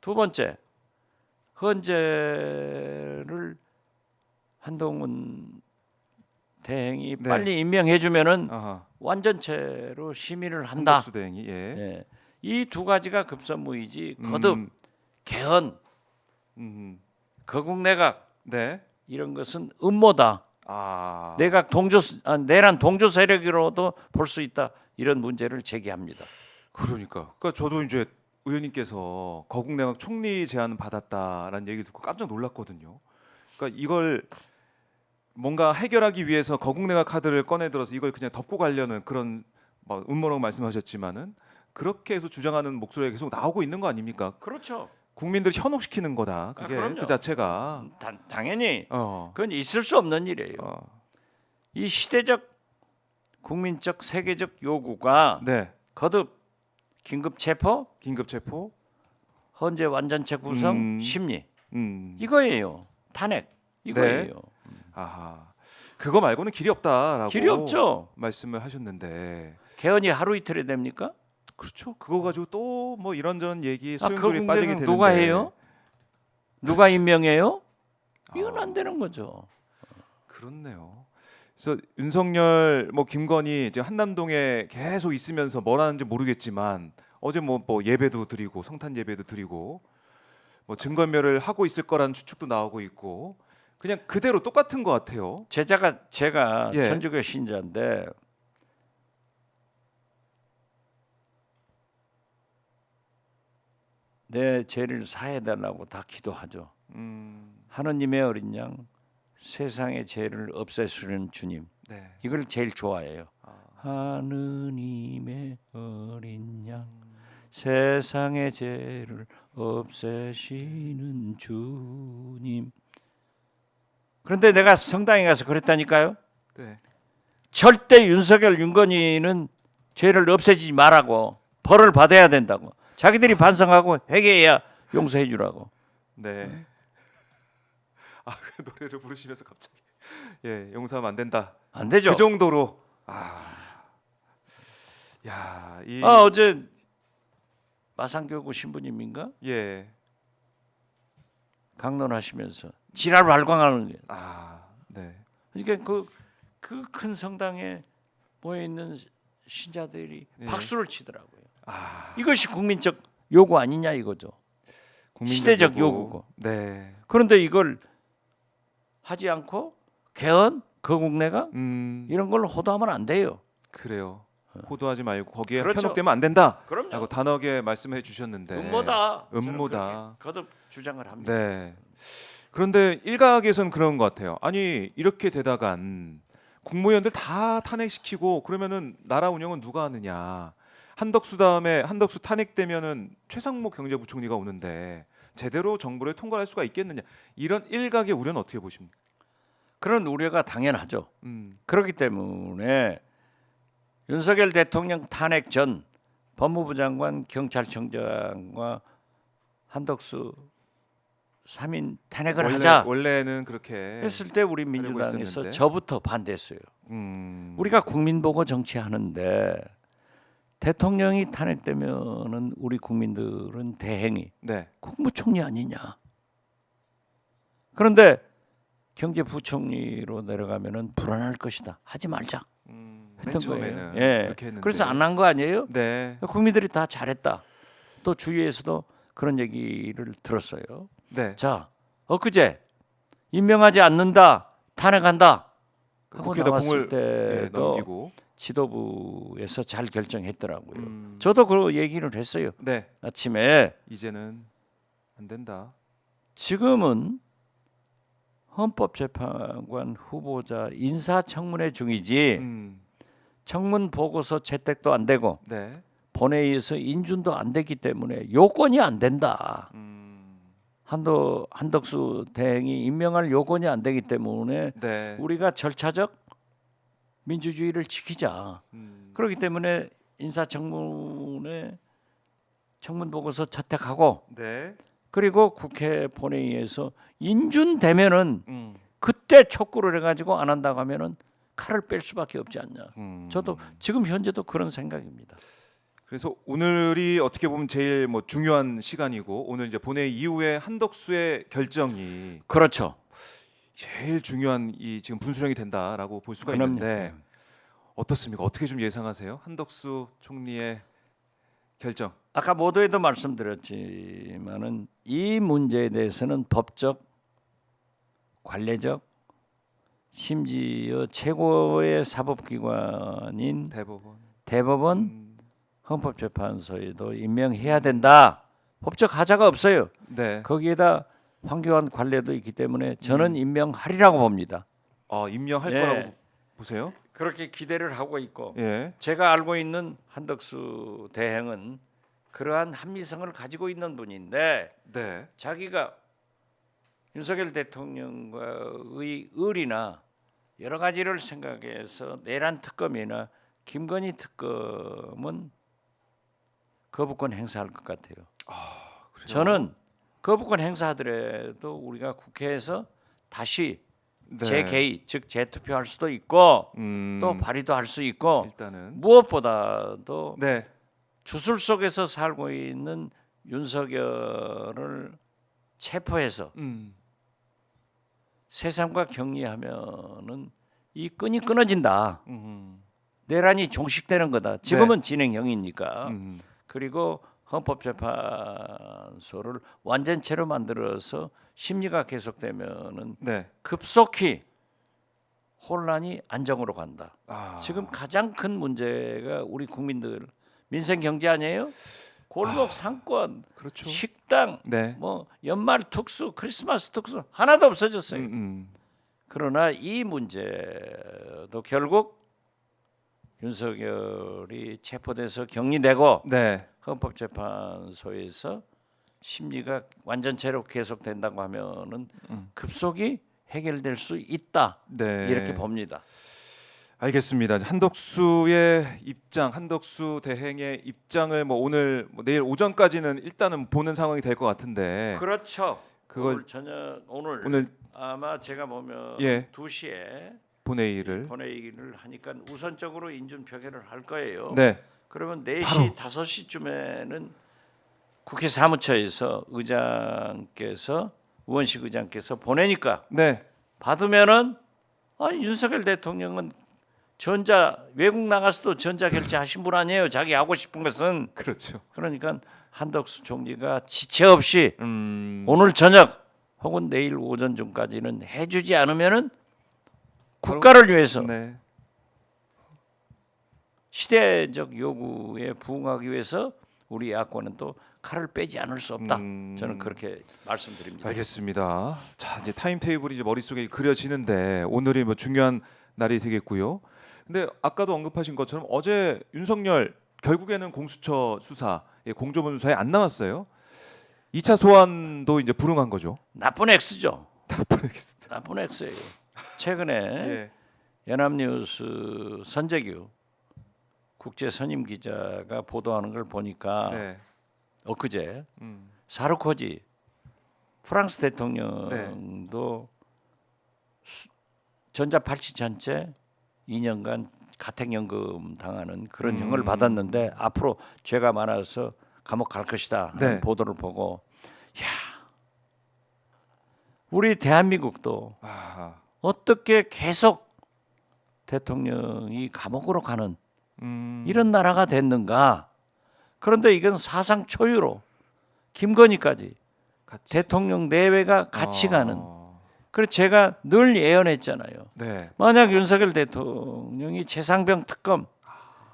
두 번째, 헌재를 한동훈 대행이 네. 빨리 임명해주면은 아하. 완전체로 심의를 한다. 한덕수 대행이 예. 예. 이 두 가지가 급선무이지 거듭 개헌, 거국내각 네. 이런 것은 음모다. 아. 내각 동조 내란 동조 세력으로도 볼 수 있다. 이런 문제를 제기합니다. 그러니까 저도 이제 의원님께서 거국내각 총리 제안 받았다라는 얘기 듣고 깜짝 놀랐거든요. 그러니까 이걸 뭔가 해결하기 위해서 거국내각 카드를 꺼내 들어서 이걸 그냥 덮고 가려는 그런 막 음모라고 말씀하셨지만은 그렇게 해서 주장하는 목소리가 계속 나오고 있는 거 아닙니까? 그렇죠. 국민들 현혹시키는 거다. 그게 그럼요. 그 자체가. 당연히 어. 그건 있을 수 없는 일이에요. 이 시대적 국민적 세계적 요구가 네. 거듭 긴급 체포, 긴급 체포. 헌재 완전체 구성, 심리 음. 이거예요. 탄핵 이거예요. 아하. 그거 말고는 길이 없다라고 길이 없죠. 말씀을 하셨는데. 개헌이 하루 이틀에 됩니까? 그렇죠. 그거 가지고 또 뭐 이런저런 얘기 그 소용돌이 빠지게 되는데 누가 해요? 누가 임명해요? 이건 안 되는 거죠. 그렇네요. 그래서 윤석열, 뭐 김건희 이제 한남동에 계속 있으면서 뭘 하는지 모르겠지만 어제 뭐 예배도 드리고 성탄 예배도 드리고 뭐 증거인멸을 하고 있을 거라는 추측도 나오고 있고 그냥 그대로 똑같은 것 같아요. 제가 예. 천주교 신자인데 내 죄를 사해달라고 다 기도하죠. 하느님의 어린 양, 세상의 죄를 없애주는 주님. 네. 이걸 제일 좋아해요. 하느님의 어린 양, 세상의 죄를 없애시는 주님. 그런데 내가 성당에 가서 그랬다니까요. 네. 절대 윤석열, 윤건희는 죄를 없애지 말라고 벌을 받아야 된다고. 자기들이 반성하고 회개해야 용서해 주라고. 네. 그 노래를 부르시면서 갑자기 용서하면 안 된다. 안 되죠. 그 정도로 어제 마산교구 신부님인가 예. 강론하시면서 지랄 발광하는 게. 네. 그러니까 그 큰 성당에 모여 있는 신자들이 박수를 치더라고요. 이것이 국민적 요구 아니냐 이거죠. 시대적 요구고. 네. 그런데 이걸 하지 않고 개헌, 거국내각 이런 걸 호도하면 안 돼요. 그래요. 호도하지 말고 거기에 그렇죠. 현혹되면 안 된다. 그럼요. 라고 단호하게 말씀해 주셨는데 음모다. 음모다. 거듭 주장을 합니다. 네. 그런데 일각에서는 그런 것 같아요. 아니 이렇게 되다간 국무위원들 다 탄핵시키고 그러면은 나라 운영은 누가 하느냐. 한덕수 다음에 한덕수 탄핵되면은 최상목 경제부총리가 오는데 제대로 정부를 통과할 수가 있겠느냐. 이런 일각의 우려는 어떻게 보십니까? 그런 우려가 당연하죠. 그렇기 때문에 윤석열 대통령 탄핵 전 법무부 장관, 경찰청장과 한덕수 3인 탄핵을 하자 원래는 그렇게 했을 때 우리 민주당에서 있었는데. 저부터 반대했어요. 우리가 국민 보고 정치하는데 대통령이 탄핵되면은 우리 국민들은 대행이 네. 국무총리 아니냐. 그런데 경제부총리로 내려가면은 불안할 것이다. 하지 말자. 했던 거예요. 그렇게 했는데. 그래서 안 한 거 아니에요? 네. 국민들이 다 잘했다. 또 주위에서도 그런 얘기를 들었어요. 네. 자, 엊그제 임명하지 않는다, 탄핵한다 하고 국회에다 나왔을 공을 때도 넘기고. 지도부에서 잘 결정했더라고요. 저도 그 얘기를 했어요. 네. 아침에 이제는 안 된다. 지금은 헌법재판관 후보자 인사청문회 중이지 청문 보고서 채택도 안 되고 네. 본회의에서 인준도 안 되기 때문에 요건이 안 된다. 한덕수 대행이 임명할 요건이 안 되기 때문에 네. 우리가 절차적 민주주의를 지키자. 그렇기 때문에 인사청문회 청문 보고서 채택하고 네. 그리고 국회 본회의에서 인준되면은 그때 촉구를 해가지고 안 한다고 하면은 칼을 뺄 수밖에 없지 않냐. 저도 지금 현재도 그런 생각입니다. 그래서 오늘이 어떻게 보면 제일 뭐 중요한 시간이고 오늘 이제 본회의 이후에 한덕수의 결정이 그렇죠. 제일 중요한 이 지금 분수령이 된다라고 볼 수가 그럼요. 있는데 어떻습니까? 어떻게 좀 예상하세요? 한덕수 총리의 결정. 아까 모두에도 말씀드렸지만은 이 문제에 대해서는 법적, 관례적, 심지어 최고의 사법기관인 대법원, 헌법재판소에도 임명해야 된다. 법적 하자가 없어요. 네. 거기에다 황교안 관례도 있기 때문에 저는 임명하리라고 봅니다. 임명할 예. 거라고 보세요? 그렇게 기대를 하고 있고 예. 제가 알고 있는 한덕수 대행은 그러한 합리성을 가지고 있는 분인데 네. 자기가 윤석열 대통령과의 의리나 여러 가지를 생각해서 내란 특검이나 김건희 특검은 거부권 행사할 것 같아요. 그래요? 저는 거부권 행사하더라도 우리가 국회에서 다시 네. 재개의 즉 재투표할 수도 있고 또 발의도 할 수 있고 일단은 무엇보다도 네. 주술 속에서 살고 있는 윤석열을 체포해서 세상과 격리하면은 이 끈이 끊어진다. 내란이 종식되는 거다. 지금은 진행형이니까. 그리고 헌법재판소를 완전체로 만들어서 심리가 계속되면은 네. 급속히 혼란이 안정으로 간다. 지금 아. 가장 큰 문제가 우리 국민들 민생 경제 아니에요? 골목 상권, 그렇죠. 식당, 네. 뭐 연말 특수, 크리스마스 특수 하나도 없어졌어요. 그러나 이 문제도 결국 윤석열이 체포돼서 격리되고 네. 헌법재판소에서 심리가 완전체로 계속된다고 하면은 급속히 해결될 수 있다. 네. 이렇게 봅니다. 알겠습니다. 한덕수의 입장, 한덕수 대행의 입장을 뭐 오늘 내일 오전까지는 일단은 보는 상황이 될 것 같은데 그렇죠. 그걸 오늘 저녁 오늘 오늘 아마 제가 보면 예. 2시에 본회의를 본회의를 하니까 우선적으로 인준 표결을 할 거예요. 네. 그러면 4시, 바로. 5시쯤에는 국회 사무처에서 의장께서 우원식 의장께서 보내니까 네. 받으면은 윤석열 대통령은 외국 나가서도 전자 결제하신 분 아니에요. 자기 하고 싶은 것은. 그렇죠. 그러니까 한덕수 총리가 지체 없이 오늘 저녁 혹은 내일 오전 중까지는 해주지 않으면은 국가를 위해서 네. 시대적 요구에 부응하기 위해서 우리 야권은 또 칼을 빼지 않을 수 없다. 저는 그렇게 말씀드립니다. 알겠습니다. 자, 이제 타임 테이블이 이제 머릿속에 그려지는데 오늘이 뭐 중요한 날이 되겠고요. 근데 아까도 언급하신 것처럼 어제 윤석열 결국에는 공수처 수사, 공조본 수사에 안 나왔어요. 2차 소환도 이제 불응한 거죠. 나쁜 X죠. 나쁜 나쁜 X예요. 최근에 예. 연합뉴스 선재규 국제 선임 기자가 보도하는 걸 보니까 네. 엊그제 사르코지 프랑스 네. 대통령도 전자팔찌 전체 2년간 가택연금 당하는 그런 형을 받았는데 앞으로 죄가 많아서 감옥 갈 것이다 하는 네. 보도를 보고 우리 대한민국도 어떻게 계속 대통령이 감옥으로 가는 이런 나라가 됐는가? 그런데 이건 사상 초유로 김건희까지 대통령 내외가 같이 가는. 그래서 제가 늘 예언했잖아요. 네. 만약 윤석열 대통령이 최상병 특검,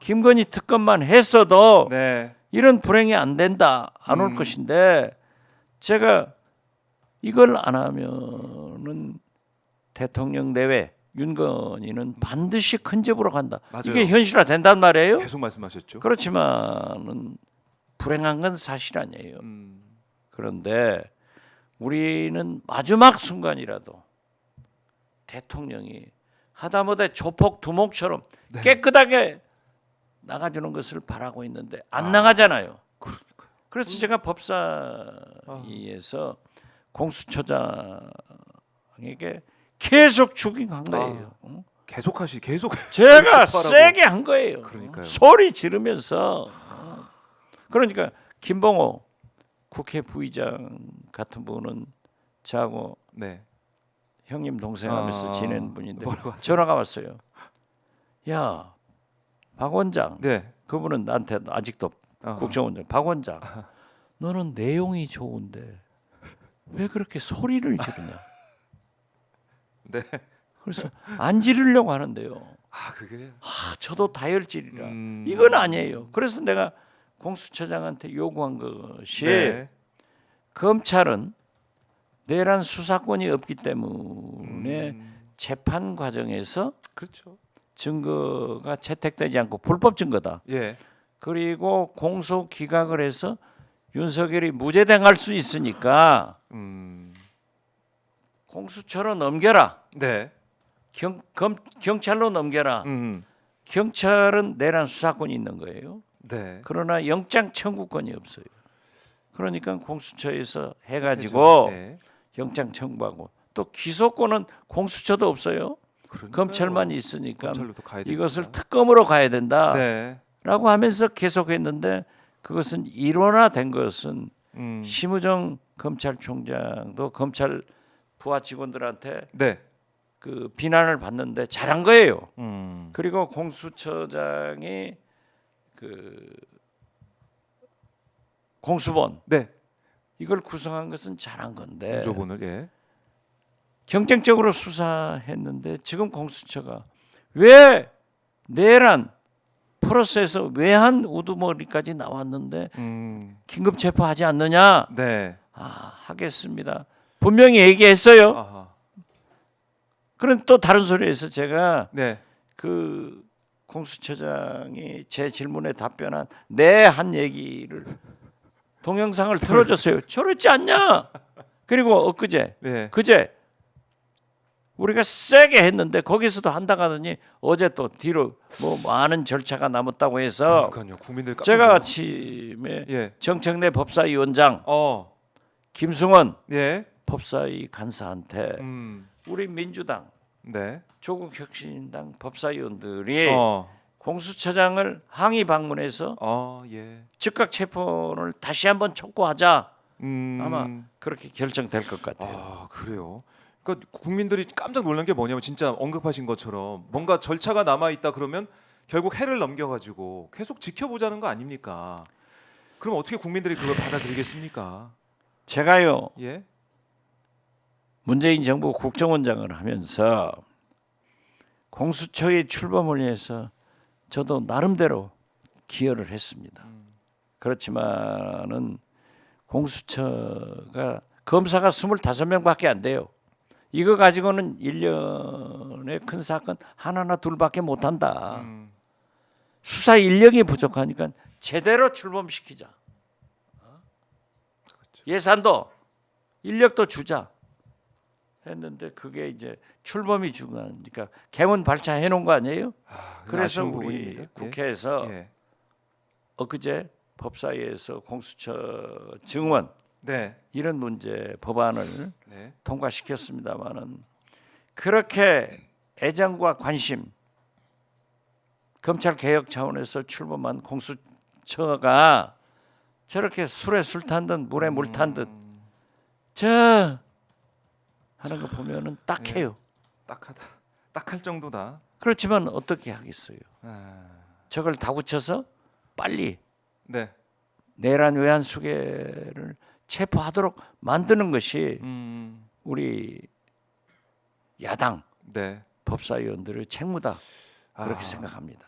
김건희 특검만 했어도 네. 이런 불행이 안 된다, 안 올 것인데 제가 이걸 안 하면은 대통령 내외 윤건희는 반드시 큰 집으로 간다. 맞아요. 이게 현실화 된단 말이에요. 계속 말씀하셨죠. 그렇지만은 불행한 건 사실 아니에요. 그런데 우리는 마지막 순간이라도 대통령이 하다못해 조폭 두목처럼 깨끗하게 나가주는 것을 바라고 있는데 안 나가잖아요. 그래서 제가 법사위에서 공수처장에게 계속 죽인한 거예요. 계속 제가 세게 한 거예요. 그러니까요. 소리 지르면서 그러니까 김봉호 국회 부의장 같은 분은 저하고 네. 형님 동생하면서 지낸 분인데 뭐라고 하세요? 전화가 왔어요. 야, 박 원장. 네. 그분은 나한테 아직도 국정원장. 박 원장. 너는 내용이 좋은데 왜 그렇게 소리를 지르냐? 네. 그래서 안 지르려고 하는데요. 그게 저도 다혈질이라 이건 아니에요. 그래서 내가 공수처장한테 요구한 것이 네. 검찰은 내란 수사권이 없기 때문에 재판 과정에서 그렇죠. 증거가 채택되지 않고 불법 증거다. 예. 그리고 공소 기각을 해서 윤석열이 무죄당할 수 있으니까 공수처로 넘겨라. 네. 경찰로 넘겨라. 경찰은 내란 수사권이 있는 거예요. 네. 그러나 영장 청구권이 없어요. 그러니까 공수처에서 해가지고 네. 영장 청구하고 또 기소권은 공수처도 없어요. 그러니까요. 검찰만 있으니까 검찰로도 가야 이것을 되니까. 특검으로 가야 된다라고 네. 하면서 계속했는데 그것은 일원화된 것은 심우정 검찰총장도 검찰 부하 직원들한테 네. 그 비난을 받는데 잘한 거예요. 그리고 공수처장이 그 공수본 네. 이걸 구성한 것은 잘한 건데 조본을 예. 경쟁적으로 수사했는데 지금 공수처가 왜 내란 프로세스 외환 우두머리까지 나왔는데 긴급 체포하지 않느냐? 네. 하겠습니다. 분명히 얘기했어요. 아하. 그런데 또 다른 소리에서 제가 네. 그 공수처장이 제 질문에 답변한 내 한 얘기를 동영상을 틀어줬어요. 저렇지 않냐? 그리고 엊그제 네. 그제 우리가 세게 했는데 거기서도 한다고 하더니 어제 또 뒤로 뭐 많은 절차가 남았다고 해서 그러니까요. 국민들 깜짝 제가 놀라- 아침에 예. 정청래 법사위원장 김승원 예. 법사위 간사한테 우리 민주당 네. 조국혁신당 법사위원들이 어. 공수처장을 항의 방문해서 예. 즉각 체포를 다시 한번 촉구하자. 음. 아마 그렇게 결정될 것 같아요. 그래요. 그러니까 국민들이 깜짝 놀란 게 뭐냐면 진짜 언급하신 것처럼 뭔가 절차가 남아 있다 그러면 결국 해를 넘겨가지고 계속 지켜보자는 거 아닙니까? 그럼 어떻게 국민들이 그걸 받아들이겠습니까? 제가요 예. 문재인 정부 국정원장을 하면서 공수처의 출범을 위해서 저도 나름대로 기여를 했습니다. 그렇지만은 공수처가 검사가 25명밖에 안 돼요. 이거 가지고는 1년에 큰 사건 하나나 둘밖에 못 한다. 수사 인력이 부족하니까 제대로 출범시키자. 예산도 인력도 주자. 했는데 그게 이제 출범이 중요하니까 개문 발차해 놓은 거 아니에요? 그래서 아쉬운 우리 부분입니다. 국회에서 예. 엊그제 법사위에서 공수처 증원 네. 이런 문제 법안을 네. 통과시켰습니다마는 그렇게 애정과 관심 검찰 개혁 차원에서 출범한 공수처가 저렇게 술에 술 탄 듯 물에 물 탄 듯 저 하는 거 보면은 딱해요. 딱할 정도다. 그렇지만 어떻게 하겠어요? 아. 저걸 다구쳐서 빨리 네. 내란 외환 수괴를 체포하도록 만드는 것이 우리 야당 네. 법사위원들의 책무다 그렇게 생각합니다.